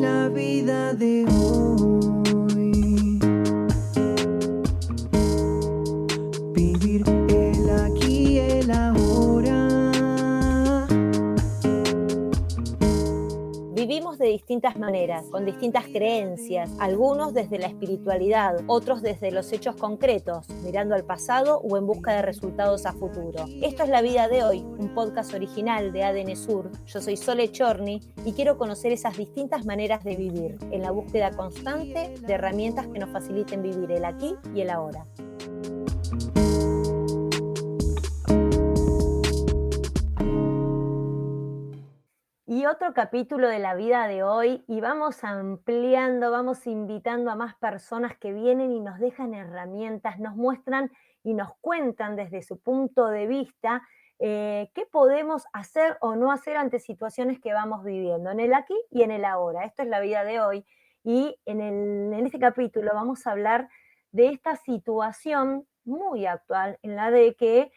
la vida de hoy. Vivir el aquí y el ahora. Vivimos de distintas maneras, con distintas creencias, algunos desde la espiritualidad, otros desde los hechos concretos, mirando al pasado o en busca de resultados a futuro. Esto es La Vida de Hoy, un podcast original de ADN Sur. Yo soy Sole Chorny y quiero conocer esas distintas maneras de vivir, en la búsqueda constante de herramientas que nos faciliten vivir el aquí y el ahora. Y otro capítulo de La Vida de Hoy, y vamos ampliando, vamos invitando a más personas que vienen y nos dejan herramientas, nos muestran y nos cuentan desde su punto de vista qué podemos hacer o no hacer ante situaciones que vamos viviendo, en el aquí y en el ahora. Esto es La Vida de Hoy, y en este capítulo vamos a hablar de esta situación muy actual en la de que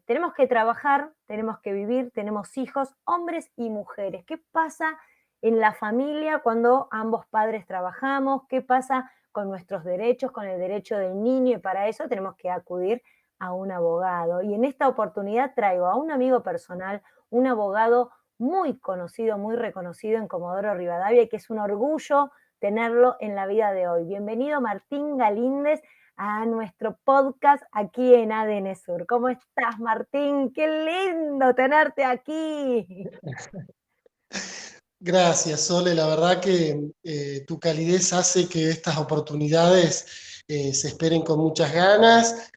tenemos que trabajar, tenemos que vivir, tenemos hijos, hombres y mujeres. ¿Qué pasa en la familia cuando ambos padres trabajamos? ¿Qué pasa con nuestros derechos, con el derecho del niño? Y para eso tenemos que acudir a un abogado. Y en esta oportunidad traigo a un amigo personal, un abogado muy conocido, muy reconocido en Comodoro Rivadavia, y que es un orgullo tenerlo en La Vida de Hoy. Bienvenido, Martín Galíndez, a nuestro podcast aquí en ADN Sur. ¿Cómo estás, Martín? ¡Qué lindo tenerte aquí! Gracias, Sole. La verdad que tu calidez hace que estas oportunidades se esperen con muchas ganas.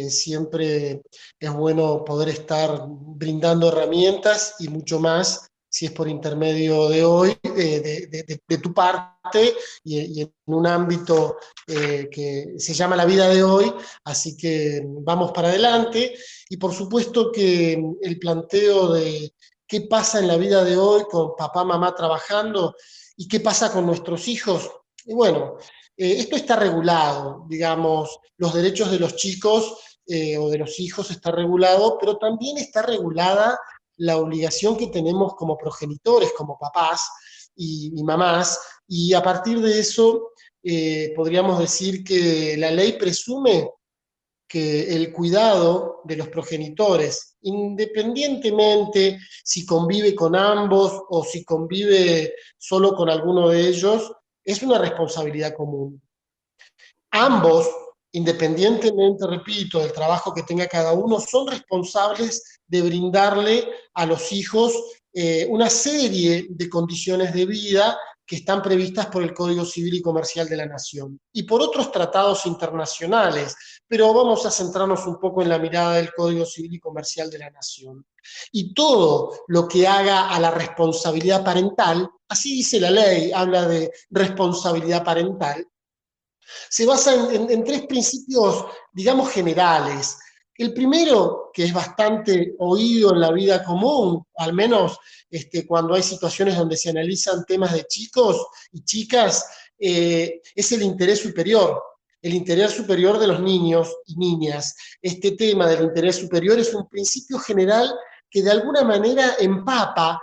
Siempre es bueno poder estar brindando herramientas y mucho más si es por intermedio de hoy, de tu parte y en un ámbito que se llama La Vida de Hoy. Así que vamos para adelante. Y por supuesto que el planteo de qué pasa en la vida de hoy con papá, mamá trabajando y qué pasa con nuestros hijos. Y bueno, esto está regulado, digamos, los derechos de los chicos o de los hijos está regulado, pero también está regulada la obligación que tenemos como progenitores, como papás y mamás, y a partir de eso podríamos decir que la ley presume que el cuidado de los progenitores, independientemente si convive con ambos o si convive solo con alguno de ellos, es una responsabilidad común. Ambos, independientemente, repito, del trabajo que tenga cada uno, son responsables de brindarle a los hijos una serie de condiciones de vida que están previstas por el Código Civil y Comercial de la Nación y por otros tratados internacionales, pero vamos a centrarnos un poco en la mirada del Código Civil y Comercial de la Nación. Y todo lo que haga a la responsabilidad parental, así dice la ley, habla de responsabilidad parental, se basa en tres principios, digamos, generales. El primero, que es bastante oído en la vida común, al menos cuando hay situaciones donde se analizan temas de chicos y chicas, es el interés superior de los niños y niñas. Este tema del interés superior es un principio general que de alguna manera empapa,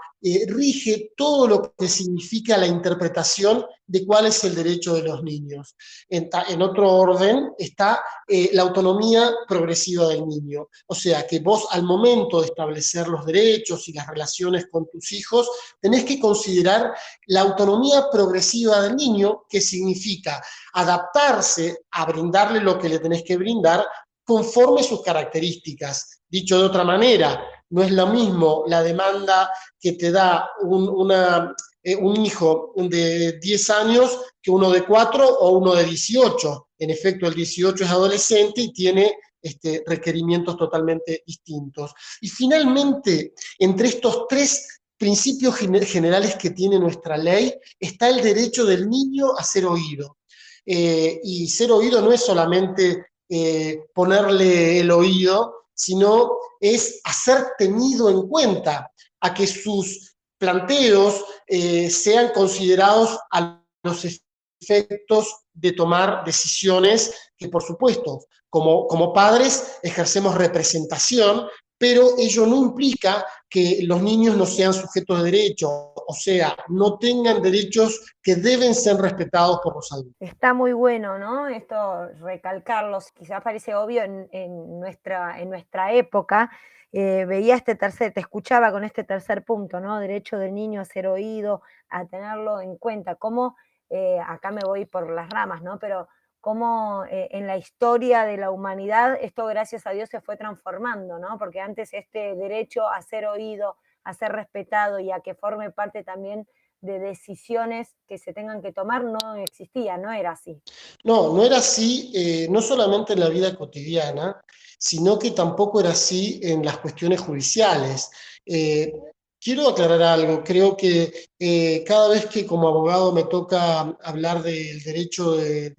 rige todo lo que significa la interpretación de cuál es el derecho de los niños. En otro orden está la autonomía progresiva del niño. O sea, que vos al momento de establecer los derechos y las relaciones con tus hijos, tenés que considerar la autonomía progresiva del niño, que significa adaptarse a brindarle lo que le tenés que brindar conforme sus características. Dicho de otra manera, no es lo mismo la demanda que te da un hijo de 10 años que uno de 4 o uno de 18. En efecto, el 18 es adolescente y tiene requerimientos totalmente distintos. Y finalmente, entre estos tres principios generales que tiene nuestra ley, está el derecho del niño a ser oído. Y ser oído no es solamente ponerle el oído, sino es hacer tenido en cuenta, a que sus planteos sean considerados a los efectos de tomar decisiones que, por supuesto, como padres ejercemos representación, pero ello no implica que los niños no sean sujetos de derecho, o sea, no tengan derechos que deben ser respetados por los adultos. Está muy bueno, ¿no? Esto, recalcarlo, quizás parece obvio en nuestra época. Veía te escuchaba con este tercer punto, ¿no? Derecho del niño a ser oído, a tenerlo en cuenta. Cómo, acá me voy por las ramas, ¿no? Pero cómo en la historia de la humanidad esto, gracias a Dios, se fue transformando, ¿no? Porque antes este derecho a ser oído, a ser respetado y a que forme parte también de decisiones que se tengan que tomar no existía, no era así. No, no era así, no solamente en la vida cotidiana, sino que tampoco era así en las cuestiones judiciales. Eh, Quiero aclarar algo, creo que cada vez que como abogado me toca hablar del derecho de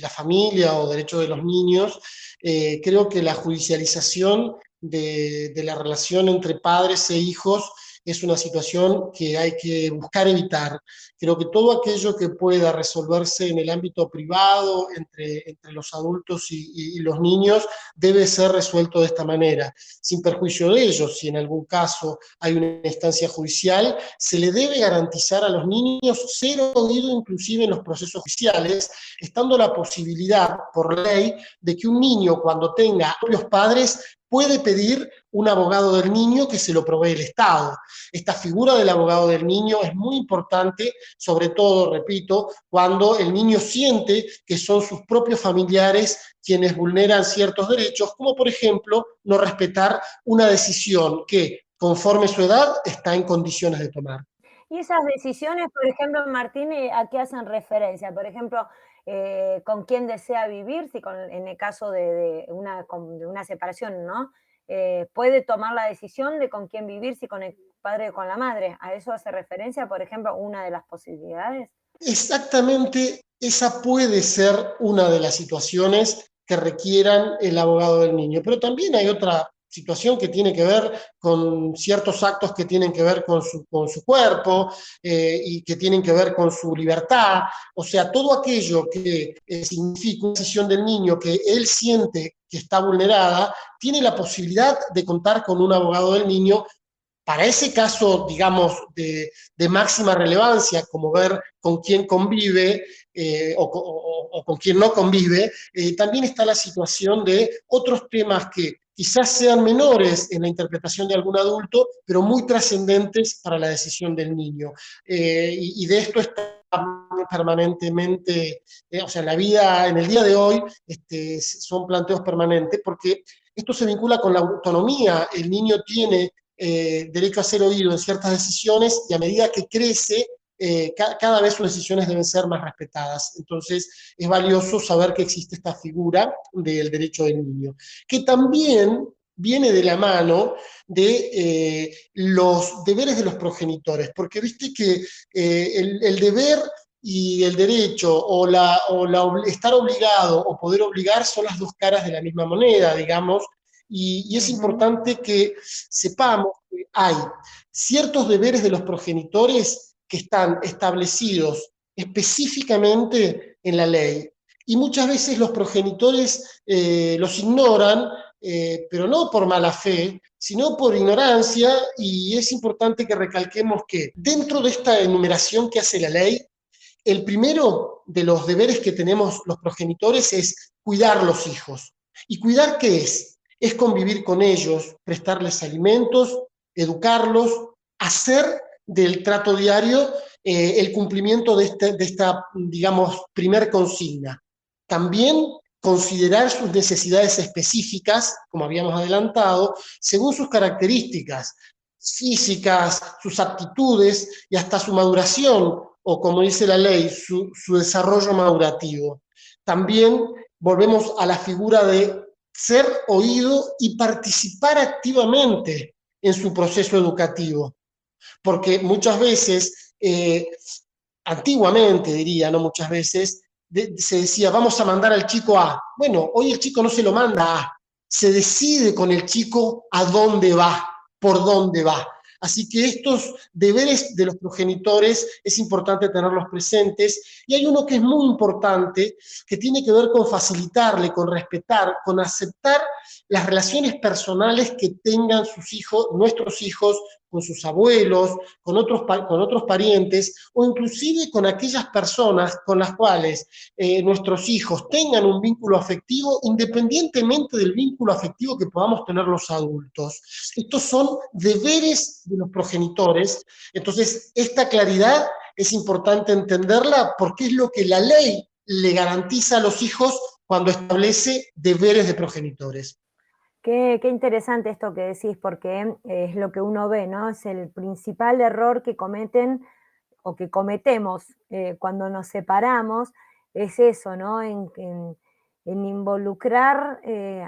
la familia o derecho de los niños, creo que la judicialización de la relación entre padres e hijos es una situación que hay que buscar evitar. Creo que todo aquello que pueda resolverse en el ámbito privado, entre los adultos y los niños, debe ser resuelto de esta manera, sin perjuicio de ellos. Si en algún caso hay una instancia judicial, se le debe garantizar a los niños ser oído inclusive en los procesos judiciales, estando la posibilidad por ley de que un niño, cuando tenga propios padres, puede pedir un abogado del niño que se lo provee el Estado. Esta figura del abogado del niño es muy importante, sobre todo, repito, cuando el niño siente que son sus propios familiares quienes vulneran ciertos derechos, como por ejemplo no respetar una decisión que, conforme su edad, está en condiciones de tomar. Y esas decisiones, por ejemplo, Martín, ¿a qué hacen referencia? Por ejemplo, con quién desea vivir, si en el caso de una separación, ¿no? Puede tomar la decisión de con quién vivir, si con el padre o con la madre. ¿A eso hace referencia, por ejemplo, una de las posibilidades? Exactamente, esa puede ser una de las situaciones que requieran el abogado del niño, pero también hay otra situación que tiene que ver con ciertos actos que tienen que ver con su cuerpo y que tienen que ver con su libertad, o sea, todo aquello que significa una decisión del niño que él siente que está vulnerada, tiene la posibilidad de contar con un abogado del niño para ese caso, digamos, de máxima relevancia, como ver con quién convive o con quién no convive, también está la situación de otros temas que quizás sean menores en la interpretación de algún adulto, pero muy trascendentes para la decisión del niño. Y de esto está permanentemente, o sea, en la vida, en el día de hoy, son planteos permanentes, porque esto se vincula con la autonomía. El niño tiene derecho a ser oído en ciertas decisiones y a medida que crece, cada vez sus decisiones deben ser más respetadas. Entonces es valioso saber que existe esta figura del derecho del niño, que también viene de la mano de los deberes de los progenitores, porque viste que el deber y el derecho estar obligado o poder obligar son las dos caras de la misma moneda, digamos, y es Ujú. importante que sepamos que hay ciertos deberes de los progenitores que están establecidos específicamente en la ley. Y muchas veces los progenitores los ignoran, pero no por mala fe, sino por ignorancia, y es importante que recalquemos que dentro de esta enumeración que hace la ley, el primero de los deberes que tenemos los progenitores es cuidar los hijos. ¿Y cuidar qué es? Es convivir con ellos, prestarles alimentos, educarlos, hacer del trato diario el cumplimiento de esta, digamos, primer consigna. También considerar sus necesidades específicas, como habíamos adelantado, según sus características físicas, sus aptitudes y hasta su maduración, o como dice la ley, su desarrollo madurativo. También volvemos a la figura de ser oído y participar activamente en su proceso educativo, porque muchas veces, antiguamente diría, no muchas veces, se decía, vamos a mandar al chico a. Bueno, hoy el chico no se lo manda a, se decide con el chico a dónde va, por dónde va. Así que estos deberes de los progenitores es importante tenerlos presentes. Y hay uno que es muy importante, que tiene que ver con facilitarle, con respetar, con aceptar las relaciones personales que tengan sus hijos, nuestros hijos, con sus abuelos, con otros parientes, o inclusive con aquellas personas con las cuales nuestros hijos tengan un vínculo afectivo, independientemente del vínculo afectivo que podamos tener los adultos. Estos son deberes de los progenitores. Entonces, esta claridad es importante entenderla porque es lo que la ley le garantiza a los hijos cuando establece deberes de progenitores. Qué interesante esto que decís, porque es lo que uno ve, ¿no? Es el principal error que cometen o que cometemos cuando nos separamos, es eso, ¿no? En involucrar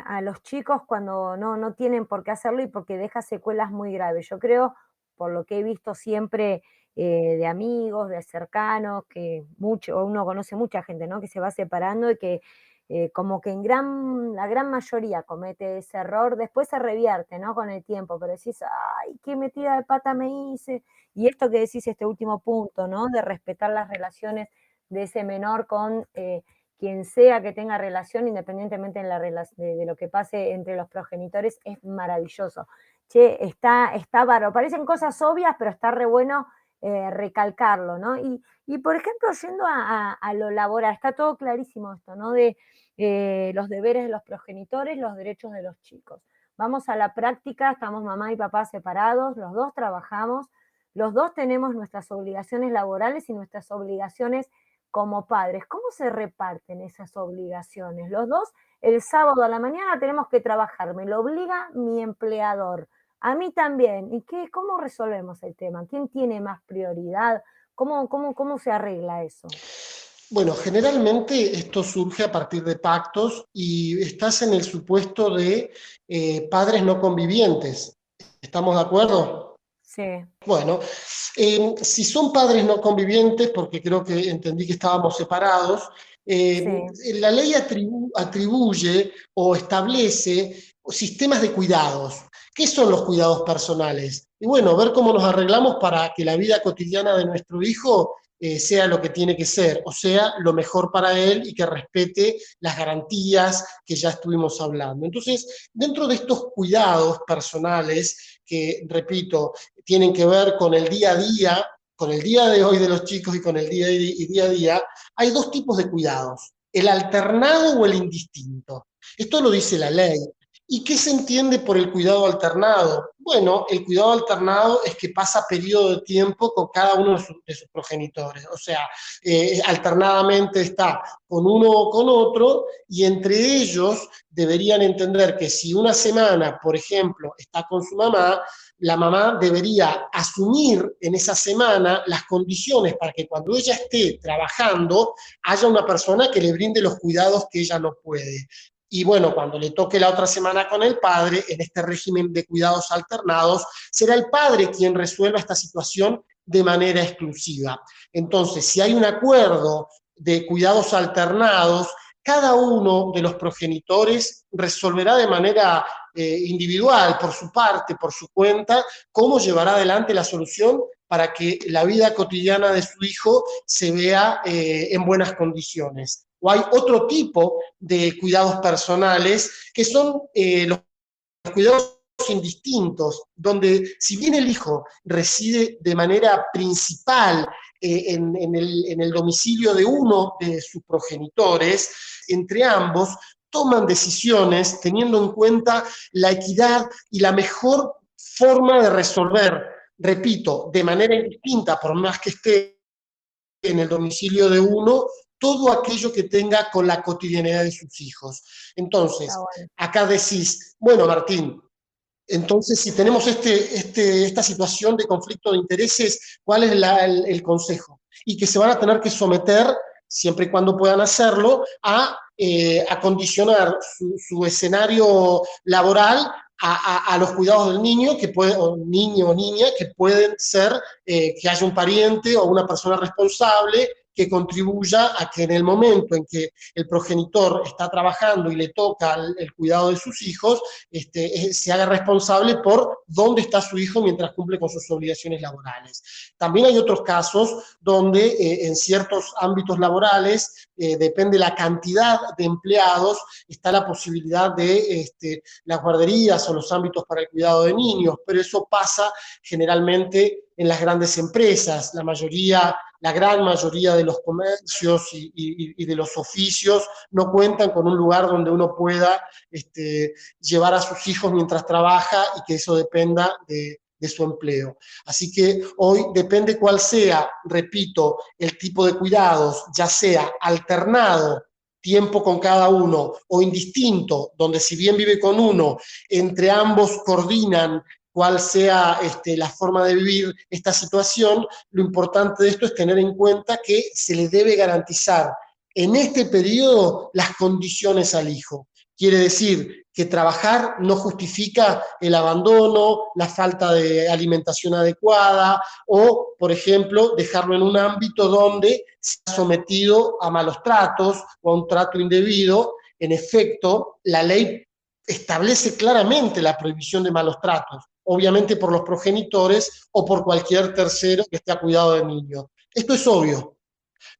a los chicos cuando no tienen por qué hacerlo y porque deja secuelas muy graves. Yo creo, por lo que he visto siempre de amigos, de cercanos, que uno conoce mucha gente, ¿no? Que se va separando y que como que la gran mayoría comete ese error, después se revierte, ¿no? Con el tiempo, pero decís, ay, qué metida de pata me hice. Y esto que decís, este último punto, ¿no? De respetar las relaciones de ese menor con quien sea que tenga relación, independientemente de lo que pase entre los progenitores, es maravilloso. Che, está bárbaro. Parecen cosas obvias, pero está re bueno recalcarlo, ¿no? Y por ejemplo, yendo a lo laboral, está todo clarísimo esto, ¿no? De los deberes de los progenitores, los derechos de los chicos. Vamos a la práctica, estamos mamá y papá separados, los dos trabajamos, los dos tenemos nuestras obligaciones laborales y nuestras obligaciones como padres. ¿Cómo se reparten esas obligaciones? Los dos, el sábado a la mañana tenemos que trabajar, me lo obliga mi empleador, a mí también. ¿Y cómo resolvemos el tema? ¿Quién tiene más prioridad? ¿Cómo se arregla eso? Bueno, generalmente esto surge a partir de pactos y estás en el supuesto de padres no convivientes. ¿Estamos de acuerdo? Sí, Bueno, si son padres no convivientes, porque creo que entendí que estábamos separados, sí. la ley atribuye o establece sistemas de cuidados. ¿Qué son los cuidados personales? Y bueno, ver cómo nos arreglamos para que la vida cotidiana de nuestro hijo sea lo que tiene que ser, o sea, lo mejor para él y que respete las garantías que ya estuvimos hablando. Entonces, dentro de estos cuidados personales, que, repito, tienen que ver con el día a día, con el día de hoy de los chicos y con el día a día, hay dos tipos de cuidados, el alternado o el indistinto. Esto lo dice la ley. ¿Y qué se entiende por el cuidado alternado? Bueno, el cuidado alternado es que pasa periodo de tiempo con cada uno de sus progenitores. O sea, alternadamente está con uno o con otro, y entre ellos deberían entender que si una semana, por ejemplo, está con su mamá, la mamá debería asumir en esa semana las condiciones para que cuando ella esté trabajando haya una persona que le brinde los cuidados que ella no puede. Y bueno, cuando le toque la otra semana con el padre, en este régimen de cuidados alternados, será el padre quien resuelva esta situación de manera exclusiva. Entonces, si hay un acuerdo de cuidados alternados, cada uno de los progenitores resolverá de manera individual, por su parte, por su cuenta, cómo llevará adelante la solución para que la vida cotidiana de su hijo se vea en buenas condiciones. O hay otro tipo de cuidados personales que son los cuidados indistintos, donde si bien el hijo reside de manera principal en el domicilio de uno de sus progenitores, entre ambos toman decisiones teniendo en cuenta la equidad y la mejor forma de resolver, repito, de manera indistinta, por más que esté en el domicilio de uno, todo aquello que tenga con la cotidianidad de sus hijos. Entonces, Bueno. acá decís, bueno, Martín, entonces si tenemos esta situación de conflicto de intereses, ¿cuál es el consejo? Y que se van a tener que someter, siempre y cuando puedan hacerlo, a condicionar su escenario laboral a los cuidados del niño, o niño o niña, que pueden ser que haya un pariente o una persona responsable que contribuya a que en el momento en que el progenitor está trabajando y le toca el cuidado de sus hijos, se haga responsable por dónde está su hijo mientras cumple con sus obligaciones laborales. También hay otros casos donde en ciertos ámbitos laborales, depende la cantidad de empleados, está la posibilidad de las guarderías o los ámbitos para el cuidado de niños, pero eso pasa generalmente en las grandes empresas. La gran mayoría de los comercios y de los oficios no cuentan con un lugar donde uno pueda llevar a sus hijos mientras trabaja y que eso dependa de su empleo. Así que hoy depende cuál sea, repito, el tipo de cuidados, ya sea alternado, tiempo con cada uno, o indistinto, donde si bien vive con uno, entre ambos coordinan cuál sea la forma de vivir esta situación. Lo importante de esto es tener en cuenta que se le debe garantizar en este periodo las condiciones al hijo. Quiere decir que trabajar no justifica el abandono, la falta de alimentación adecuada o, por ejemplo, dejarlo en un ámbito donde se ha sometido a malos tratos o a un trato indebido. En efecto, la ley establece claramente la prohibición de malos tratos, obviamente por los progenitores o por cualquier tercero que esté a cuidado del niño. Esto es obvio,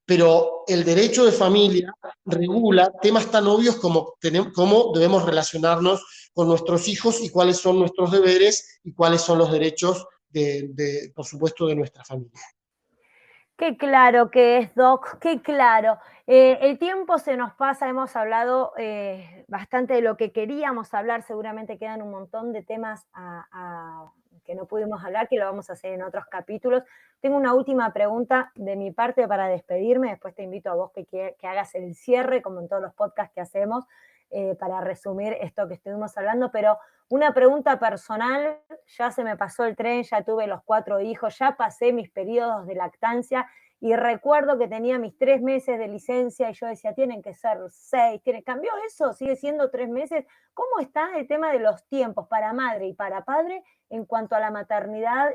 pero el derecho de familia regula temas tan obvios como cómo debemos relacionarnos con nuestros hijos y cuáles son nuestros deberes y cuáles son los derechos, por supuesto, de nuestra familia. Qué claro que es, Doc, qué claro. El tiempo se nos pasa, hemos hablado bastante de lo que queríamos hablar, seguramente quedan un montón de temas que no pudimos hablar, que lo vamos a hacer en otros capítulos. Tengo una última pregunta de mi parte para despedirme, después te invito a vos que hagas el cierre, como en todos los podcasts que hacemos, para resumir esto que estuvimos hablando, pero una pregunta personal: ya se me pasó el tren, ya tuve los 4 hijos, ya pasé mis periodos de lactancia y recuerdo que tenía mis 3 meses de licencia y yo decía, tienen que ser 6, ¿cambió eso? ¿Sigue siendo 3 meses? ¿Cómo está el tema de los tiempos para madre y para padre en cuanto a la maternidad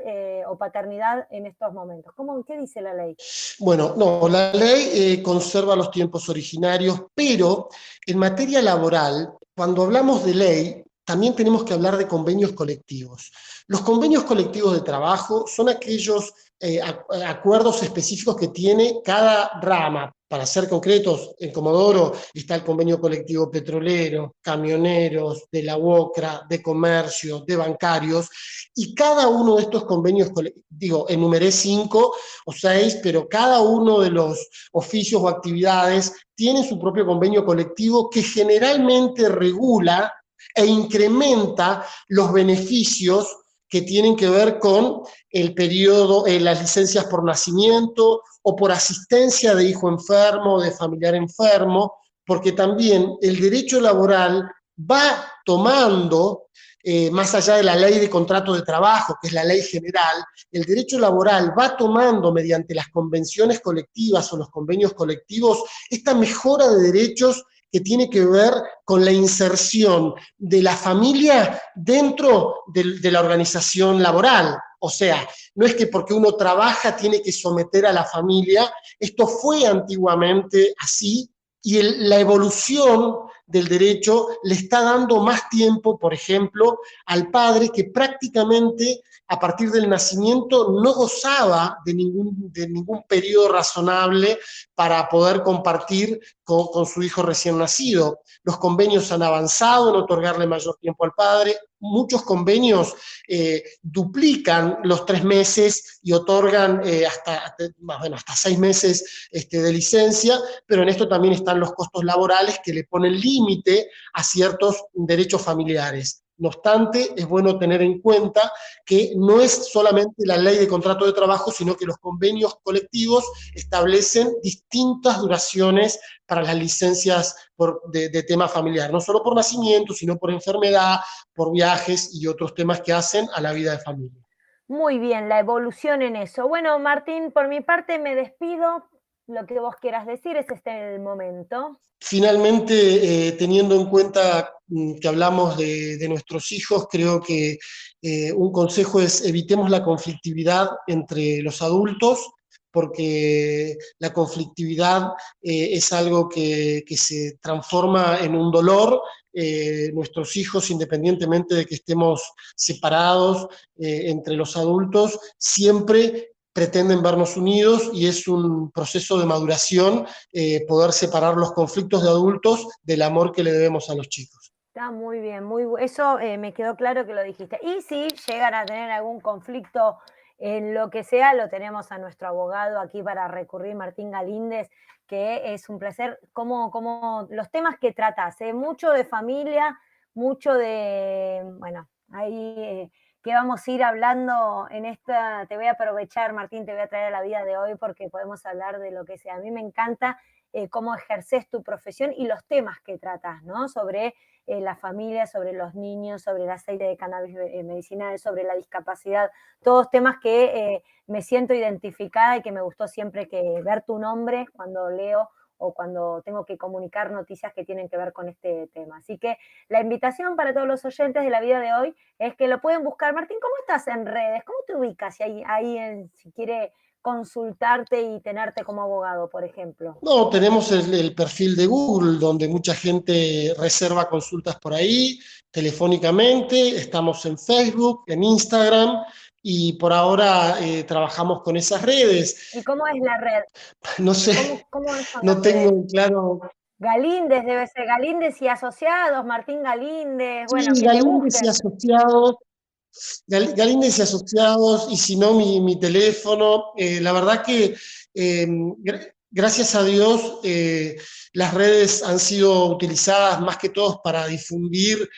o paternidad en estos momentos? ¿Qué dice la ley? Bueno, no, la ley conserva los tiempos originarios, pero en materia laboral, cuando hablamos de ley, también tenemos que hablar de convenios colectivos. Los convenios colectivos de trabajo son aquellos acuerdos específicos que tiene cada rama. Para ser concretos, en Comodoro está el convenio colectivo petrolero, camioneros, de la UOCRA, de comercio, de bancarios, y cada uno de estos convenios, enumeré 5 o 6, pero cada uno de los oficios o actividades tiene su propio convenio colectivo que generalmente regula e incrementa los beneficios que tienen que ver con el periodo, las licencias por nacimiento o por asistencia de hijo enfermo o de familiar enfermo, porque también el derecho laboral va tomando, más allá de la ley de contrato de trabajo, que es la ley general, el derecho laboral va tomando mediante las convenciones colectivas o los convenios colectivos esta mejora de derechos que tiene que ver con la inserción de la familia dentro de la organización laboral. O sea, no es que porque uno trabaja tiene que someter a la familia. Esto fue antiguamente así, y la evolución del derecho le está dando más tiempo, por ejemplo, al padre que prácticamente a partir del nacimiento no gozaba de ningún periodo razonable para poder compartir con su hijo recién nacido. Los convenios han avanzado en otorgarle mayor tiempo al padre. Muchos convenios duplican los 3 meses y otorgan hasta 6 meses de licencia, pero en esto también están los costos laborales que le ponen límite a ciertos derechos familiares. No obstante, es bueno tener en cuenta que no es solamente la ley de contrato de trabajo, sino que los convenios colectivos establecen distintas duraciones para las licencias de tema familiar, no solo por nacimiento, sino por enfermedad, por viajes y otros temas que hacen a la vida de familia. Muy bien, la evolución en eso. Bueno, Martín, por mi parte me despido. Lo que vos quieras decir es el momento. Finalmente, teniendo en cuenta que hablamos de nuestros hijos, creo que un consejo es evitemos la conflictividad entre los adultos, porque la conflictividad es algo que se transforma en un dolor. Nuestros hijos, independientemente de que estemos separados entre los adultos, siempre pretenden vernos unidos y es un proceso de maduración poder separar los conflictos de adultos del amor que le debemos a los chicos. Está muy bien, eso me quedó claro que lo dijiste. Y si llegan a tener algún conflicto en lo que sea, lo tenemos a nuestro abogado aquí para recurrir, Martín Galíndez, que es un placer, como los temas que tratas, mucho de familia, mucho de, bueno, ahí que vamos a ir hablando en esta, te voy a aprovechar, Martín, te voy a traer a la vida de hoy porque podemos hablar de lo que sea. A mí me encanta cómo ejerces tu profesión y los temas que tratas, ¿no? Sobre la familia, sobre los niños, sobre el aceite de cannabis medicinal, sobre la discapacidad, todos temas que me siento identificada y que me gustó siempre que ver tu nombre cuando leo o cuando tengo que comunicar noticias que tienen que ver con este tema. Así que la invitación para todos los oyentes de la vida de hoy es que lo pueden buscar. Martín, ¿cómo estás en redes? ¿Cómo te ubicas si quiere consultarte y tenerte como abogado, por ejemplo? No, tenemos el perfil de Google, donde mucha gente reserva consultas por ahí, telefónicamente, estamos en Facebook, en Instagram, y por ahora trabajamos con esas redes. ¿Y cómo es la red? No sé, ¿Cómo son no las tengo redes? claro. Galíndez debe ser, Galíndez y Asociados, Martín Galíndez, bueno, Sí, que te Galíndez y busquen. Asociados, Galíndez y Asociados, y si no, mi teléfono. La verdad que, gracias a Dios, las redes han sido utilizadas más que todos para difundir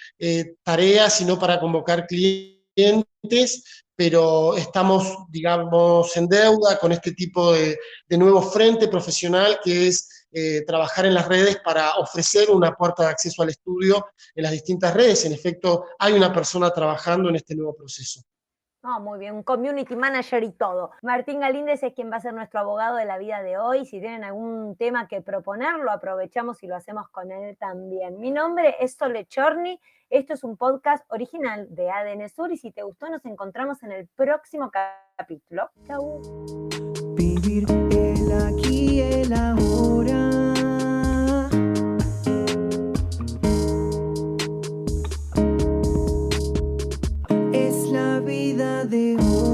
tareas y no para convocar clientes, pero estamos, digamos, en deuda con este tipo de nuevo frente profesional que es trabajar en las redes para ofrecer una puerta de acceso al estudio en las distintas redes. En efecto, hay una persona trabajando en este nuevo proceso. Oh, muy bien, un community manager y todo. Martín Galíndez es quien va a ser nuestro abogado de la vida de hoy. Si tienen algún tema que proponer, lo aprovechamos y lo hacemos con él también. Mi nombre es Sole Chorny. Esto es un podcast original de ADN Sur y si te gustó, nos encontramos en el próximo capítulo. Chau. Vivir el aquí y el ahora. Es la vida de hoy.